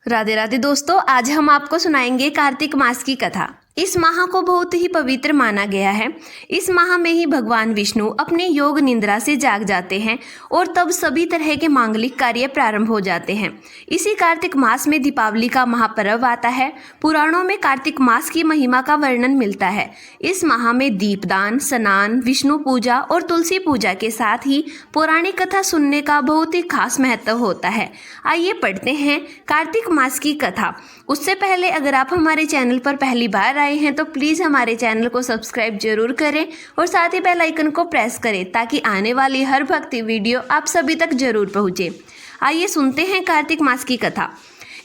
राधे राधे दोस्तों, आज हम आपको सुनाएंगे कार्तिक मास की कथा। इस माह को बहुत ही पवित्र माना गया है। इस माह में ही भगवान विष्णु अपने योग निद्रा से जाग जाते हैं और तब सभी तरह के मांगलिक कार्य प्रारंभ हो जाते हैं। इसी कार्तिक मास में दीपावली का महापर्व आता है। पुराणों में कार्तिक मास की महिमा का वर्णन मिलता है। इस माह में दीपदान, स्नान, विष्णु पूजा और तुलसी पूजा के साथ ही पौराणिक कथा सुनने का बहुत ही खास महत्व होता है। आइए पढ़ते हैं कार्तिक मास की कथा। उससे पहले अगर आप हमारे चैनल पर पहली बार आए हैं तो प्लीज़ हमारे चैनल को सब्सक्राइब जरूर करें और साथ ही बेल आइकन को प्रेस करें ताकि आने वाली हर भक्ति वीडियो आप सभी तक जरूर पहुंचे। आइए सुनते हैं कार्तिक मास की कथा।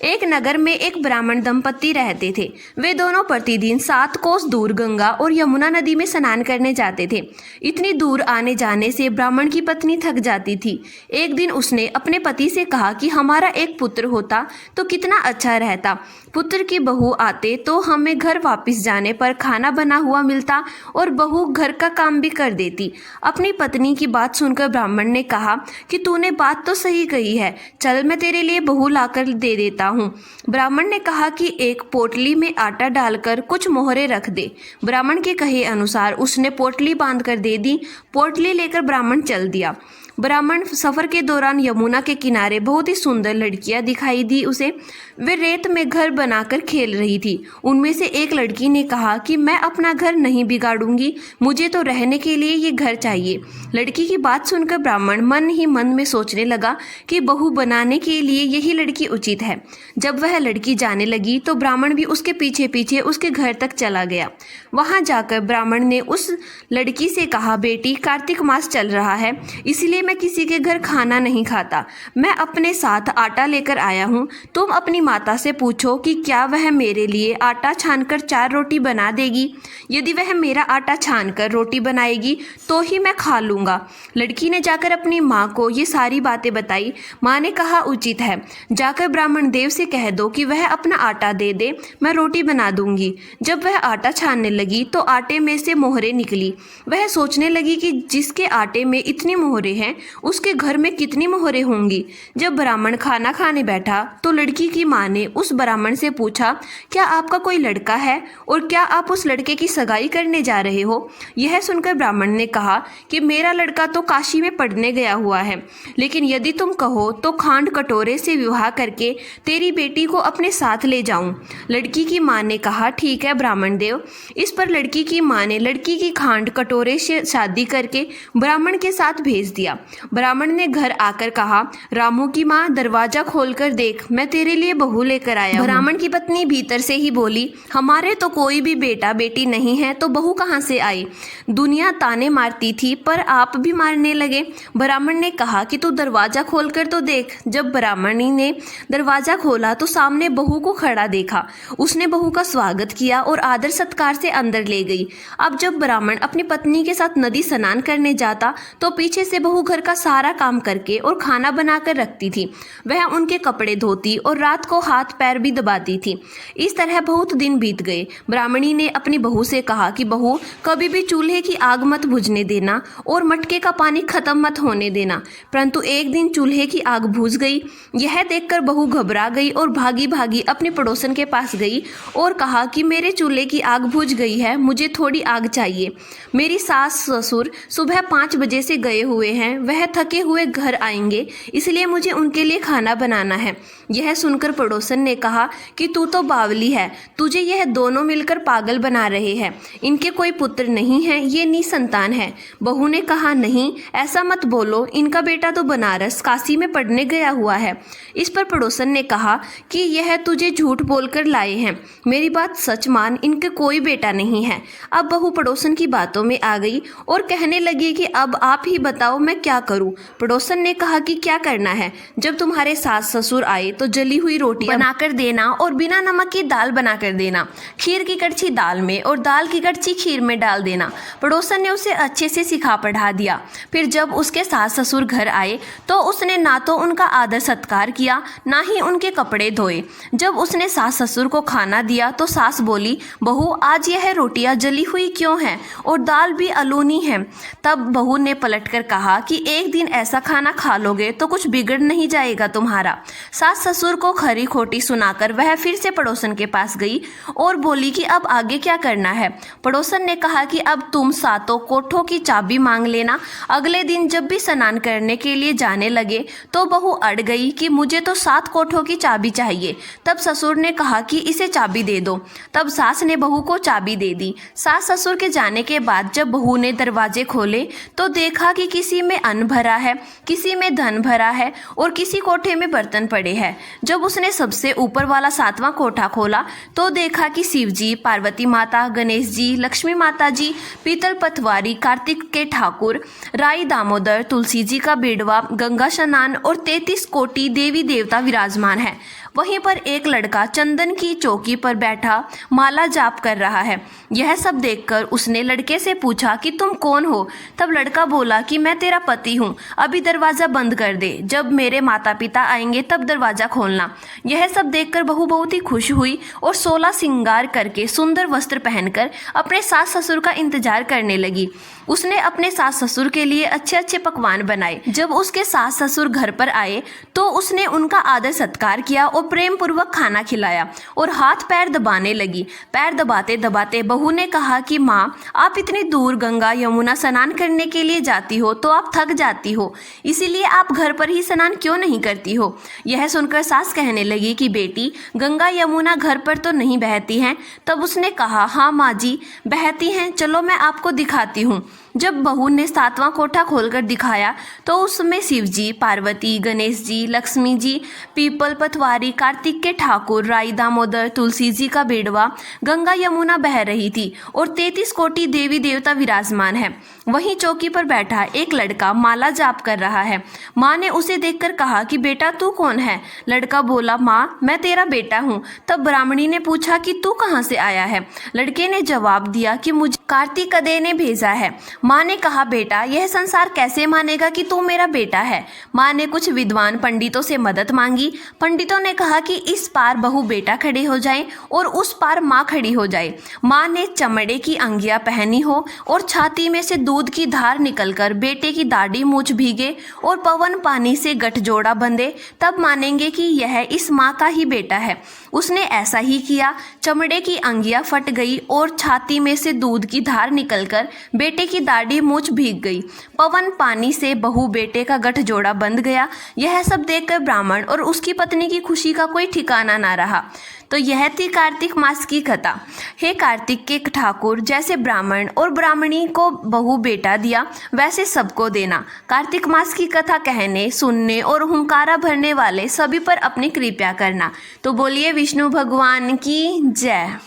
एक नगर में एक ब्राह्मण दंपत्ति रहते थे। वे दोनों प्रतिदिन 7 कोस दूर गंगा और यमुना नदी में स्नान करने जाते थे। इतनी दूर आने जाने से ब्राह्मण की पत्नी थक जाती थी। एक दिन उसने अपने पति से कहा कि हमारा एक पुत्र होता तो कितना अच्छा रहता। पुत्र की बहू आते तो हमें घर वापस जाने पर खाना बना हुआ मिलता और बहू घर का काम भी कर देती। अपनी पत्नी की बात सुनकर ब्राह्मण ने कहा कि तूने बात तो सही कही है, चल मैं तेरे लिए बहू लाकर दे देता हूँ। ब्राह्मण ने कहा कि एक पोटली में आटा डालकर कुछ मोहरे रख दे। ब्राह्मण के कहे अनुसार उसने पोटली बांधकर दे दी। पोटली लेकर ब्राह्मण चल दिया। ब्राह्मण सफर के दौरान यमुना के किनारे बहुत ही सुंदर लड़कियां दिखाई दी उसे। वे रेत में घर बनाकर खेल रही थी। उनमें से एक लड़की ने कहा कि मैं अपना घर नहीं बिगाड़ूंगी, मुझे तो रहने के लिए ये घर चाहिए। लड़की की बात सुनकर ब्राह्मण मन ही मन में सोचने लगा कि बहू बनाने के लिए यही लड़की उचित है। जब वह लड़की जाने लगी तो ब्राह्मण भी उसके पीछे पीछे उसके घर तक चला गया। वहां जाकर ब्राह्मण ने उस लड़की से कहा, बेटी, कार्तिक मास चल रहा है, इसलिए मैं किसी के घर खाना नहीं खाता। मैं अपने साथ आटा लेकर आया हूँ। तुम अपनी माता से पूछो कि क्या वह मेरे लिए आटा छानकर 4 रोटी बना देगी। यदि वह मेरा आटा छानकर रोटी बनाएगी तो ही मैं खा लूँगा। लड़की ने जाकर अपनी माँ को ये सारी बातें बताई। माँ ने कहा, उचित है, जाकर ब्राह्मण देव से कह दो कि वह अपना आटा दे दे, मैं रोटी बना दूंगी। जब वह आटा छानने लगी तो आटे में से मोहरे निकली। वह सोचने लगी कि जिसके आटे में इतनी मोहरे हैं उसके घर में कितनी मोहरे होंगी। जब ब्राह्मण खाना खाने बैठा तो लड़की की माँ ने उस ब्राह्मण से पूछा, क्या आपका कोई लड़का है और क्या आप उस लड़के की सगाई करने जा रहे हो। यह सुनकर ब्राह्मण ने कहा कि मेरा लड़का तो काशी में पढ़ने गया हुआ है, लेकिन यदि तुम कहो तो खांड कटोरे से विवाह करके तेरी बेटी को अपने साथ ले जाऊं। लड़की की माँ ने कहा, ठीक है ब्राह्मण देव। इस पर लड़की की माँ ने लड़की की खांड कटोरे से शादी करके ब्राह्मण के साथ भेज दिया। ब्राह्मण ने घर आकर कहा, रामू की माँ, दरवाजा खोलकर देख, मैं तेरे लिए बहू लेकर आया हूं। ब्राह्मण की पत्नी भीतर से ही बोली, हमारे तो कोई भी बेटा बेटी नहीं है तो बहू कहाँ से आई। दुनिया ताने मारती थी पर आप भी मारने लगे। ब्राह्मण ने कहा कि तू दरवाजा खोलकर तो देख। जब ब्राह्मणी ने दरवाजा खोला तो सामने बहू को खड़ा देखा। उसने बहू का स्वागत किया और आदर सत्कार से अंदर ले गई। अब जब ब्राह्मण अपनी पत्नी के साथ नदी स्नान करने जाता तो पीछे से बहू घर का सारा काम करके और खाना बनाकर रखती थी। वह उनके कपड़े धोती और रात को हाथ पैर भी दबाती थी। इस तरह बहुत दिन बीत गए। ब्राह्मणी ने अपनी बहू से कहा कि बहू, कभी भी चूल्हे की आग मत बुझने देना और मटके का पानी खत्म मत होने देना। परंतु एक दिन चूल्हे की आग बुझ गई। यह देखकर बहू घबरा गई और भागी भागी अपनी पड़ोसन के पास गई और कहा कि मेरे चूल्हे की आग बुझ गई है, मुझे थोड़ी आग चाहिए। मेरी सास ससुर सुबह 5 बजे से गए हुए हैं, वह थके हुए घर आएंगे, इसलिए मुझे उनके लिए खाना बनाना है। यह सुनकर पड़ोसन ने कहा कि तू तो बावली है, तुझे यह दोनों मिलकर पागल बना रहे हैं। इनके कोई पुत्र नहीं है, ये निसंतान है। बहू ने कहा, नहीं ऐसा मत बोलो, इनका बेटा तो बनारस काशी में पढ़ने गया हुआ है। इस पर पड़ोसन ने कहा कि यह तुझे झूठ बोलकर लाए हैं, मेरी बात सच मान, इनके कोई बेटा नहीं है। अब बहू पड़ोसन की बातों में आ गई और कहने लगी कि अब आप ही बताओ मैं क्या करूं। पड़ोसन ने कहा कि क्या करना है, जब तुम्हारे सास ससुर आए तो जली हुई रोटी बनाकर देना और बिना नमक की दाल बनाकर देना। खीर की कड़छी दाल में और दाल की कड़छी खीर में डाल देना। पड़ोसन ने उसे अच्छे से सिखा पढ़ा दिया। फिर जब उसके सास ससुर घर आए तो उसने ना तो उनका आदर सत्कार किया, ना ही उनके कपड़े धोए। जब उसने सास ससुर को खाना दिया तो सास बोली, बहू आज यह रोटियां जली हुई क्यों हैं और दाल भी अलूनी है। तब बहू ने पलटकर कहा कि कि एक दिन ऐसा खाना खा लोगे तो कुछ बिगड़ नहीं जाएगा तुम्हारा। सास ससुर को खरी खोटी सुनाकर वह फिर से पड़ोसन के पास गई और बोली कि अब आगे क्या करना है। पड़ोसन ने कहा कि अब तुम सातों कोठों की चाबी मांग लेना। अगले दिन जब भी स्नान करने के लिए जाने लगे तो बहू अड़ गई कि मुझे तो 7 कोठों की चाबी चाहिए। तब ससुर ने कहा कि इसे चाबी दे दो। तब सास ने बहू को चाबी दे दी। सास ससुर के जाने के बाद जब बहू ने दरवाजे खोले तो देखा कि किसी में अन्न भरा है, किसी में धन भरा है और किसी कोठे में बर्तन पड़े हैं। जब उसने सबसे ऊपर वाला 7वां कोठा खोला तो देखा कि शिव जी, पार्वती माता, गणेश जी, लक्ष्मी माता जी, पीतल पटवारी, कार्तिक के ठाकुर, राई दामोदर, तुलसी जी का बेड़वा, गंगा स्नान और 33 कोटि देवी देवता विराजमान है। वहीं पर एक लड़का चंदन की चौकी पर बैठा माला जाप कर रहा है। यह सब देखकर उसने लड़के से पूछा कि तुम कौन हो। तब लड़का बोला कि मैं तेरा पति हूँ, अभी दरवाज़ा बंद कर दे, जब मेरे माता पिता आएंगे तब दरवाज़ा खोलना। यह सब देखकर बहू बहुत ही खुश हुई और 16 श्रृंगार करके सुंदर वस्त्र पहनकर अपने सास ससुर का इंतजार करने लगी। उसने अपने सास ससुर के लिए अच्छे अच्छे पकवान बनाए। जब उसके सास ससुर घर पर आए तो उसने उनका आदर सत्कार किया और प्रेम पूर्वक खाना खिलाया और हाथ पैर दबाने लगी। पैर दबाते दबाते बहू ने कहा कि माँ, आप इतनी दूर गंगा यमुना स्नान करने के लिए जाती हो तो आप थक जाती हो, इसीलिए आप घर पर ही स्नान क्यों नहीं करती हो। यह सुनकर सास कहने लगी कि बेटी, गंगा यमुना घर पर तो नहीं बहती हैं। तब उसने कहा, हाँ माँ जी, बहती हैं, चलो मैं आपको दिखाती हूँ। जब बहू ने 7वां कोठा खोलकर दिखाया तो उसमें शिव जी, पार्वती, गणेश जी, लक्ष्मी जी, पीपल पटवारी, कार्तिक के ठाकुर, राई दामोदर, तुलसी जी का बेड़वा, गंगा यमुना बह रही थी और 33 कोटि देवी देवता विराजमान है। वहीं चौकी पर बैठा एक लड़का माला जाप कर रहा है। माँ ने उसे देखकर कहा कि बेटा तू कौन है। लड़का बोला, माँ मैं तेरा बेटा हूँ। तब ब्राह्मणी ने पूछा कि तू कहाँ से आया है। लड़के ने जवाब दिया कि मुझे कार्तिक कदे ने भेजा है। माँ ने कहा, बेटा यह संसार कैसे मानेगा कि तू मेरा बेटा है। माँ ने कुछ विद्वान पंडितों से मदद मांगी। पंडितों ने कहा कि इस पार बहू बेटा खड़े हो जाए और उस पार माँ खड़ी हो जाए। माँ ने चमड़े की अंगिया पहनी हो और छाती में से दूध की धार निकलकर बेटे की दाढ़ी मूछ भीगे और पवन पानी से गठजोड़ा बंधे, तब मानेंगे कि यह इस माँ का ही बेटा है। उसने ऐसा ही किया। चमड़े की अंगिया फट गई और छाती में से दूध की धार निकलकर बेटे की दाढ़ी मूछ भीग गई। पवन पानी से बहू बेटे का गठजोड़ा बंध गया। यह सब देखकर ब्राह्मण और उसकी पत्नी की खुशी का कोई ठिकाना ना रहा। तो यह थी कार्तिक मास की कथा। हे कार्तिक के ठाकुर, जैसे ब्राह्मण और ब्राह्मणी को बहू बेटा दिया वैसे सबको देना। कार्तिक मास की कथा कहने, सुनने और हुंकारा भरने वाले सभी पर अपनी कृपा करना। तो बोलिए विष्णु भगवान की जय।